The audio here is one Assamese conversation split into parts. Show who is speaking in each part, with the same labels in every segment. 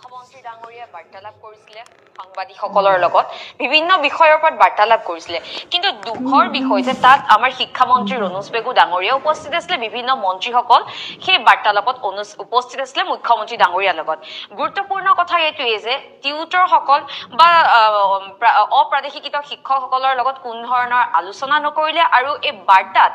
Speaker 1: মুখ্যমন্ত্ৰী ডাঙৰীয়া বাৰ্তালাপ কৰিছিলে সাংবাদিকসকলৰ লগত বিভিন্ন বিষয়ৰ ওপৰত বাৰ্তালাপ কৰিছিলে কিন্তু দুখৰ বিষয় যে তাত আমাৰ শিক্ষামন্ত্ৰী ৰণোজ পেগু ডাঙৰীয়া উপস্থিত আছিল বিভিন্ন মন্ত্ৰীসকল সেই বাৰ্তালাপত উপস্থিত আছিল মুখ্যমন্ত্ৰী ডাঙৰীয়াৰ লগত গুৰুত্বপূৰ্ণ কথা এইটোৱে যে টিউটৰসকল বা অপ্ৰাদেশিকিত শিক্ষকসকলৰ লগত কোন ধৰণৰ আলোচনা নকৰিলে আৰু এই বাৰ্তাত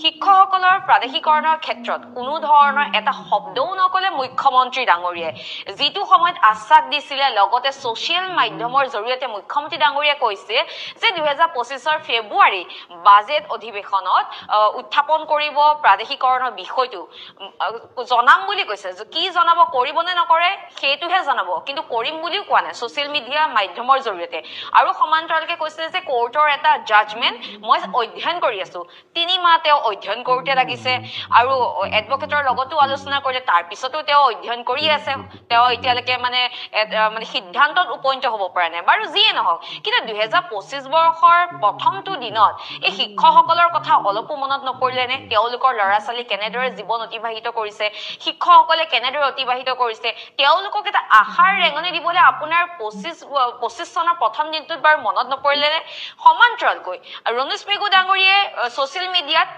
Speaker 1: শিক্ষকসকলৰ প্ৰাদেশিকৰণৰ ক্ষেত্ৰত কোনো ধৰণৰ এটা শব্দও নকলে মুখ্যমন্ত্ৰী ডাঙৰীয়াই যিটো সময়ত আশ্বাস দিছিলে লগতে সোশ্যাল মাধ্যমৰ জৰিয়তে মুখ্যমন্ত্ৰী ডাঙৰীয়াই কৈছে যে 2025 ফেব্ৰুৱাৰী বাজেট অধিৱেশনত উত্থাপন কৰিব প্ৰাদেশিকৰণৰ বিষয়টো জনাম বুলি কৈছে যে কি জনাব কৰিবনে নকৰে সেইটোহে জনাব কিন্তু কৰিম বুলিও কোৱা নাই সোশ্যাল মিডিয়া মাধ্যমৰ জৰিয়তে আৰু সমান্তৰালকে কৈছে যে কোৰ্টৰ এটা জাজমেন্ট মই অধ্যয়ন কৰি আছো 3 মাহ তেওঁ অধ্যয়ন কৰোতে লাগিছে আৰু এডভোকেটৰ লগতো আলোচনা কৰিলে তাৰ পিছতো তেওঁ অধ্যয়ন কৰি আছে তেওঁ এতিয়ালৈকে মানে সিদ্ধান্তত উপনীত হ'ব পৰা নাই বাৰু যিয়ে নহওক কিন্তু 2025 বৰ্ষৰ প্ৰথমটো দিনত এই শিক্ষকসকলৰ কথা অলপো মনত নপৰিলে নে তেওঁলোকৰ ল'ৰা ছোৱালী কেনেদৰে জীৱন অতিবাহিত কৰিছে শিক্ষকসকলে কেনেদৰে অতিবাহিত কৰিছে তেওঁলোকক এটা আশাৰ ৰেঙনি দিবলৈ আপোনাৰ 25 চনৰ প্ৰথম দিনটোত বাৰু মনত নপৰিলে নে সমান্তৰালকৈ ৰণোজ পেগু ডাঙৰীয়াই সোশ্যাল মিডিয়াত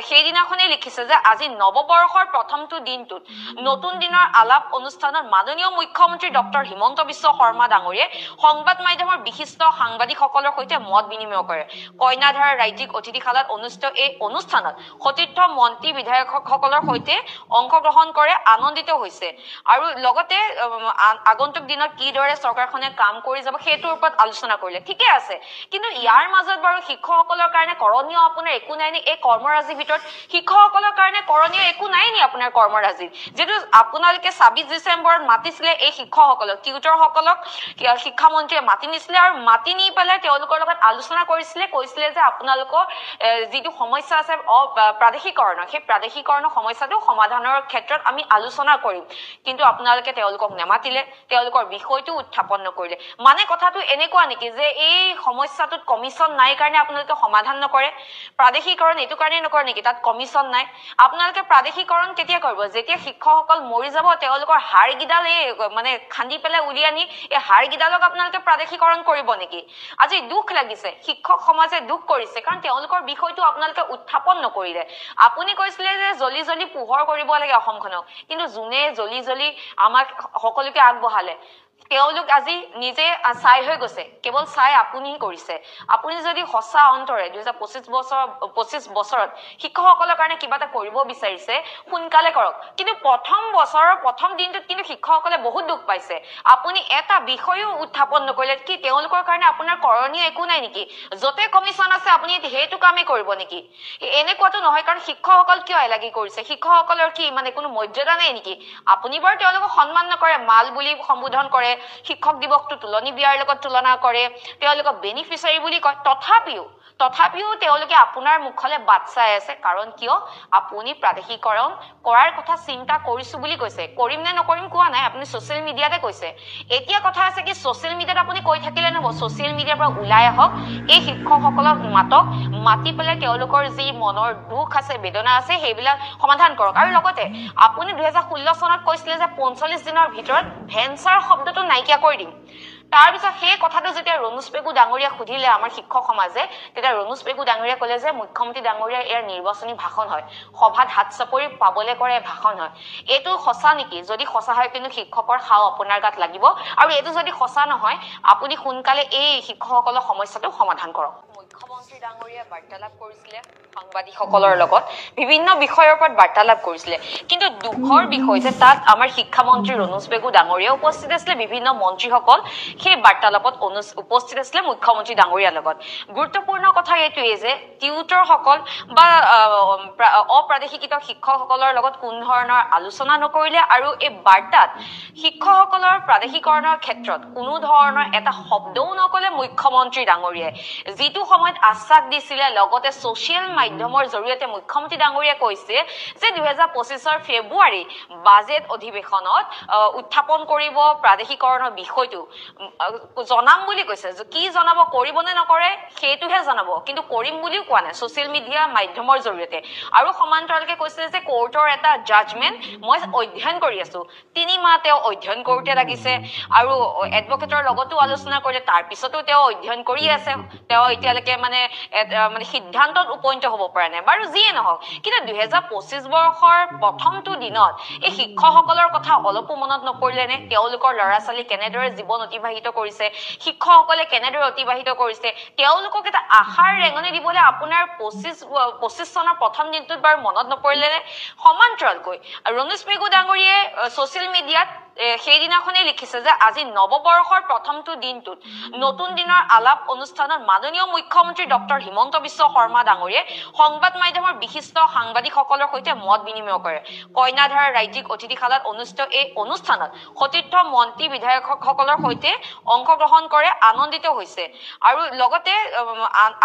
Speaker 1: সেইদিনাখনেই লিখিছে যে আজি নৱবৰ্ষৰ প্ৰথমটো দিনটোত নতুন দিনৰ আলাপ অনুষ্ঠানত মাননীয় মুখ্যমন্ত্ৰী ডক্টৰ হিমন্ত বিশ্ব শৰ্মা ডাঙৰীয়াই সংবাদ মাধ্যমৰ বিশিষ্ট সাংবাদিকসকলৰ সৈতে মত বিনিময় কৰে কইনাধাৰা ৰাজ্যিক অতিথিশালাত অনুষ্ঠিত এই অনুষ্ঠানত সতীৰ্থ মন্ত্ৰী বিধায়কসকলৰ সৈতে অংশগ্ৰহণ কৰে আনন্দিত হৈছে আৰু লগতে আগন্তুক দিনত কিদৰে চৰকাৰখনে কাম কৰি যাব সেইটোৰ ওপৰত আলোচনা কৰিলে ঠিকে আছে কিন্তু ইয়াৰ মাজত বাৰু শিক্ষকসকলৰ কাৰণে কৰণীয় আপোনাৰ একো নাই নি এই কৰ্মৰাজিৰ ভিতৰত শিক্ষকসকলৰ কাৰণে কৰণীয় একো নাই নি আপোনাৰ কৰ্মৰাজিত যেটো আপোনালোকে 26 ডিসেম্বৰত মাতিছিলে এই শিক্ষকসকলক টিউটৰসকলক শিক্ষামন্ত্ৰীয়ে মাতি নিছিলে আৰু মাতি নি পেলাই তেওঁলোকৰ লগত আলোচনা কৈছিলে যে আপোনালোকৰ যিটো সমস্যা আছে প্ৰাদেশিকৰণৰ সেই প্ৰাদেশিকৰণৰ সমস্যাটো সমাধানৰ ক্ষেত্ৰত আমি আলোচনা কৰিম কিন্তু আপোনালোকে তেওঁলোকক নেমাতিলে তেওঁলোকৰ বিষয়টো উত্থাপন নকৰিলে মানে কথাটো এনেকুৱা নেকি যে এই সমস্যাটোত কমিশন নাই কাৰণে আপোনালোকে সমাধান নকৰে প্ৰাদেশিকৰণ এটো কাৰণে নকৰে নেকি তাত কমিশন নাই আপোনালোকে প্ৰাদেশিকৰণ কেতিয়া কৰিব যেতিয়া শিক্ষকসকল মৰি যাব তেওঁলোকৰ হাড় গিডাল মানে খান্দি পেলাই উলিয়ানি এই হাড় গিডালক আপোনালোকে প্ৰাদেশিকৰণ কৰিব নেকি আজি দুখ লাগিছে শিক্ষক সমাজে দুখ কৰিছে কাৰণ তেওঁলোকৰ বিষয়টো আপোনালোকে উত্থাপন নকৰিলে আপুনি কৈছিলে যে জলি জলি পোহৰ কৰিব লাগে অসমখনক কিন্তু জুনে জলি আমাক সকলোকে আগবঢ়ালে তেওঁলোক আজি নিজে চাই হৈ গৈছে কেৱল চাই আপুনি কৰিছে আপুনি যদি হসা অন্তৰে 2025 বছৰত শিক্ষকসকলৰ কাৰণে কিবা এটা কৰিব বিচাৰিছে সোনকালে কৰক কিন্তু প্ৰথম বছৰৰ প্ৰথম দিনটোত কিন্তু শিক্ষকসকলে বহুত দুখ পাইছে আপুনি এটা বিষয়ও উত্থাপন নকৰিলে কি তেওঁলোকৰ কাৰণে আপোনাৰ কৰণীয় একো নাই নেকি যতে কমিশন আছে আপুনি হেতু কামে কৰিব নেকি এনেকুৱাটো নহয় কাৰণ শিক্ষকসকল কিয় এলাগি কৰিছে শিক্ষকসকলৰ কি মানে কোনো মৰ্যাদা নাই নেকি আপুনি বাৰু তেওঁলোকক সন্মান নকৰে মাল বুলি সম্বোধন কৰে শিক্ষক দিৱসটো তুলনি বিয়াৰ লগত তুলনা কৰে তেওঁলোকক বেনিফিচিয়াৰী বুলি কয় তথাপিও তেওঁলোকে আপোনাৰ মুখলে বাট চাই আছে কাৰণ কিয় আপুনি প্ৰাদেশিকৰণ কৰাৰ কথা চিন্তা কৰিছো বুলি কৈছে কৰিম নে নকৰিম কোৱা নাই আপুনি সোশ্যাল মিডিয়াতে কৈছে এতিয়া কথা আছে কি সোশ্যাল মিডিয়াত আপুনি কৈ থাকিলে নহব সোশ্যাল মিডিয়াৰ পৰা ওলাই আহক এই শিক্ষকসকলক মাতি পেলাই তেওঁলোকৰ যি মনৰ দুখ আছে বেদনা আছে সেইবিলাক সমাধান কৰক আৰু লগতে আপুনি 2016 চনত কৈছিলে যে 45 দিনৰ ভিতৰত ভেঞ্চাৰ শব্দটো নাইকিয়া কৰি দিম তাৰ পিছত সেই কথাটো যেতিয়া ৰণোজ পেগু ডাঙৰীয়া খুদিলে আমাৰ শিক্ষক সমাজে তেতিয়া ৰণোজ পেগু ডাঙৰীয়া কলে যে মুখ্যমন্ত্ৰী ডাঙৰীয়া ইয়াৰ নিৰ্বাচনী ভাষণ হয় সভাত হাত চাপৰি পাবলে কৰে ভাষণ হয় এটো সঁচা নেকি যদি সঁচা হয় কিন্তু শিক্ষকৰ হাও আপোনাৰ গাত লাগিব আৰু এটো যদি সঁচা নহয় আপুনি সোনকালে এই শিক্ষকসকলৰ সমস্যাটো সমাধান কৰক মুখ্যমন্ত্ৰী ডাঙৰীয়া বাৰ্তালাপ কৰিছিলে সাংবাদিকসকলৰ লগত বিভিন্ন বিষয়ৰ ওপৰত বাৰ্তালাপ কৰিছিলে কিন্তু দুখৰ বিষয় যে তাত আমাৰ শিক্ষামন্ত্ৰী ৰণোজ পেগু ডাঙৰীয়া উপস্থিত আছিল বিভিন্ন মন্ত্ৰীসকল সেই বাৰ্তালাপত উপস্থিত আছিল মুখ্যমন্ত্ৰী ডাঙৰীয়াৰ লগত গুৰুত্বপূৰ্ণ কথা এইটোৱে যে টিউটৰসকল বা অপ্ৰাদেশিকিত শিক্ষকসকলৰ লগত কোন ধৰণৰ আলোচনা নকৰিলে আৰু এই বাৰ্তাত শিক্ষকসকলৰ প্ৰাদেশিকৰণৰ ক্ষেত্ৰত কোনো ধৰণৰ এটা শব্দও নকলে মুখ্যমন্ত্ৰী ডাঙৰীয়াই যিটো সময়ত আশ্বাস দিছিলে লগতে সোশ্যাল মাধ্যমৰ জৰিয়তে মুখ্যমন্ত্ৰী ডাঙৰীয়াই কৈছে যে 2025 ফেব্ৰুৱাৰী বাজেট অধিৱেশনত উত্থাপন কৰিব প্ৰাদেশিকৰণৰ বিষয়টো জনাম বুলি কৈছে কি জনাব কৰিব নে নকৰে সেইটোহে জনাব কিন্তু কৰিম বুলিও কোৱা নাই সোশ্যাল মিডিয়া মাধ্যমৰ জৰিয়তে আৰু সমান্তৰালকে কৈছে যে কোৰ্টৰ এটা জাজমেন্ট মই অধ্যয়ন কৰি আছো 3 মাহ তেওঁ অধ্যয়ন কৰোতে লাগিছে আৰু এডভোকেটৰ লগতো আলোচনা কৰিলে তাৰ পিছতো তেওঁ অধ্যয়ন কৰি আছে তেওঁ এতিয়ালৈকে মানে সিদ্ধান্তত উপনীত হ'ব পৰা নাই বাৰু যিয়ে নহওক কিন্তু 2025 বৰ্ষৰ প্ৰথমটো দিনত এই শিক্ষকসকলৰ কথা অলপো মনত নপৰিলে নে তেওঁলোকৰ ল'ৰা-ছোৱালী কেনেদৰে জীৱন অতিবাহিত কৰিছে শিক্ষকসকলে কেনেদৰে অতিবাহিত কৰিছে তেওঁলোকক এটা আশাৰ ৰেঙনি দিবলৈ আপোনাৰ 25 চনৰ প্ৰথম দিনটোত বাৰু মনত নপৰিলে নে সমান্তৰালকৈ ৰণোজ পেগু ডাঙৰীয়ে সোশ্যাল মিডিয়াত সেইদিনাখনে লিখিছে যে আজি নৱবৰ্ষৰ প্ৰথমটো দিনটোত নতুন দিনৰ আলাপ অনুষ্ঠানত মাননীয় মুখ্যমন্ত্ৰী ডক্টৰ হিমন্ত বিশ্ব শৰ্মা ডাঙৰীয়ে সংবাদ মাধ্যমৰ বিশিষ্ট সাংবাদিকসকলৰ সৈতে মত বিনিময় কৰে কইনাধাৰা ৰাজ্যিক অতিথিশালাত অনুষ্ঠিত এই অনুষ্ঠানত সতীৰ্থ মন্ত্ৰী বিধায়কসকলৰ সৈতে অংশগ্ৰহণ কৰে আনন্দিত হৈছে আৰু লগতে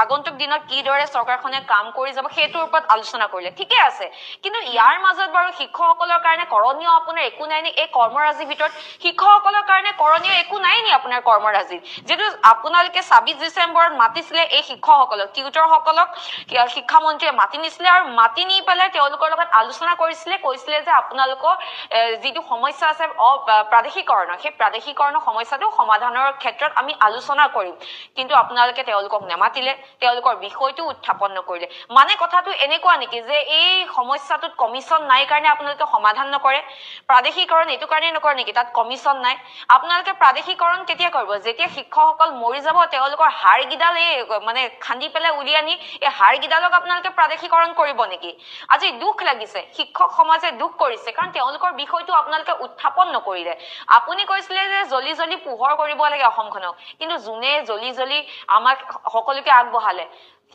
Speaker 1: আগন্তুক দিনত কিদৰে চৰকাৰখনে কাম কৰি যাব সেইটোৰ ওপৰত আলোচনা কৰিলে ঠিকে আছে কিন্তু ইয়াৰ মাজত বাৰু শিক্ষকসকলৰ কাৰণে কৰণীয় আপোনাৰ একো নাই নে এই কৰ্মৰাজি ভিতৰত শিক্ষকসকলৰ কাৰণে কৰণীয় একো নাই নি আপোনাৰ কৰ্মৰাজিত যেটো আপোনালোকে 26 ডিসেম্বৰত মাতিছিলে এই শিক্ষকসকলক টিউটৰসকলক শিক্ষামন্ত্ৰীয়ে মাতি নিছিলে আৰু মাতি নি পেলাই তেওঁলোকৰ লগত আলোচনা কৈছিলে যে আপোনালোকৰ যিটো সমস্যা আছে প্ৰাদেশিকৰণৰ সেই প্ৰাদেশিকৰণৰ সমস্যাটো সমাধানৰ ক্ষেত্ৰত আমি আলোচনা কৰিম কিন্তু আপোনালোকে তেওঁলোকক নেমাতিলে তেওঁলোকৰ বিষয়টো উত্থাপন নকৰিলে মানে কথাটো এনেকুৱা নেকি যে এই সমস্যাটোত কমিশন নাই কাৰণে আপোনালোকে সমাধান নকৰে প্ৰাদেশিকৰণ এটো কাৰণে নকৰে নেকি তাত কমিশন নাই আপোনালোকে প্ৰাদেশিকৰণ কেতিয়া কৰিব যেতিয়া শিক্ষকসকল মৰি যাব তেওঁলোকৰ হাড়গিডাল মানে খান্দি পেলাই উলিয়ানি এই হাড়গিডালক আপোনালোকে প্ৰাদেশিকৰণ কৰিব নেকি আজি দুখ লাগিছে শিক্ষক সমাজে দুখ কৰিছে কাৰণ তেওঁলোকৰ বিষয়টো আপোনালোকে উত্থাপন নকৰিলে আপুনি কৈছিলে যে জলি জলি পোহৰ কৰিব লাগে অসমখনক কিন্তু জুনে জলি জলি আমাক সকলোকে আগবঢ়ালে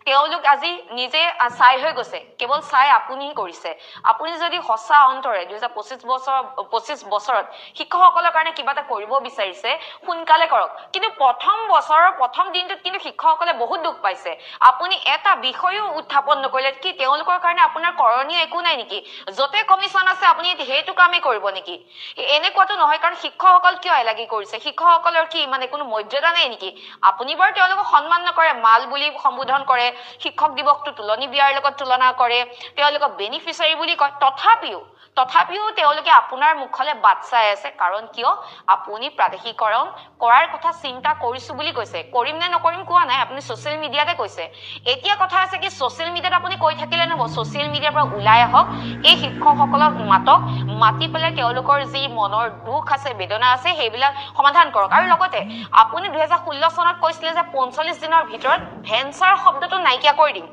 Speaker 1: তেওঁলোক আজি নিজে চাই হৈ গৈছে কেৱল চাই আপুনি কৰিছে আপুনি যদি হসা অন্তৰে 2025 বছৰত শিক্ষকসকলৰ কাৰণে কিবা এটা কৰিব বিচাৰিছে সোনকালে কৰক কিন্তু প্ৰথম বছৰৰ প্ৰথম দিনটোত কিন্তু শিক্ষকসকলে বহুত দুখ পাইছে আপুনি এটা বিষয়ও উত্থাপন নকৰিলে কি তেওঁলোকৰ কাৰণে আপোনাৰ কৰণীয় একো নাই নেকি যতে কমিশন আছে আপুনি হেতু কামে কৰিব নেকি এনেকুৱাটো নহয় কাৰণ শিক্ষকসকল কিয় এলাগি কৰিছে শিক্ষকসকলৰ কি মানে কোনো মৰ্যাদা নাই নেকি আপুনি বাৰু তেওঁলোকক সন্মান নকৰে মাল বুলি সম্বোধন কৰে শিক্ষক দিৱসটো তুলনি বিয়াৰ লগত তুলনা কৰে তেওঁলোকক বেনিফিচিয়াৰী বুলি কয় তথাপিও তেওঁলোকে আপোনাৰ মুখলে বাট চাই আছে কাৰণ কিয় আপুনি প্ৰাদেশিকৰণ কৰাৰ কথা চিন্তা কৰিছো বুলি কৈছে কৰিম নে নকৰিম কোৱা নাই আপুনি সোশ্যাল মিডিয়াতে কৈছে এতিয়া কথা আছে কি সোশ্যাল মিডিয়াত আপুনি কৈ থাকিলে নহব সোশ্যাল মিডিয়াৰ পৰা ওলাই আহক এই শিক্ষকসকলক মাতি পেলাই তেওঁলোকৰ যি মনৰ দুখ আছে বেদনা আছে সেইবিলাক সমাধান কৰক আৰু লগতে আপুনি 2016 চনত কৈছিলে যে 45 দিনৰ ভিতৰত ভেঞ্চাৰ শব্দটো নাইকিয়া কৰি দিম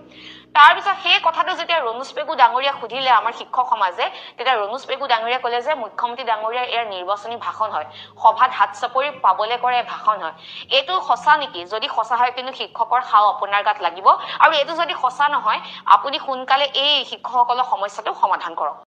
Speaker 1: তাৰ পিছত সেই কথাটো যেতিয়া ৰণোজ পেগু ডাঙৰীয়া খুদিলে আমাৰ শিক্ষক সমাজে তেতিয়া ৰণোজ পেগু ডাঙৰীয়া কলে যে মুখ্যমন্ত্ৰী ডাঙৰীয়া ইয়াৰ নিৰ্বাচনী ভাষণ হয় সভাত হাত চাপৰি পাবলে কৰে ভাষণ হয় এটো সঁচা নেকি যদি সঁচা হয় কিন্তু শিক্ষকৰ হাও আপোনাৰ গাত লাগিব আৰু এটো যদি সঁচা নহয় আপুনি সোনকালে এই শিক্ষকসকলৰ সমস্যাটো সমাধান কৰক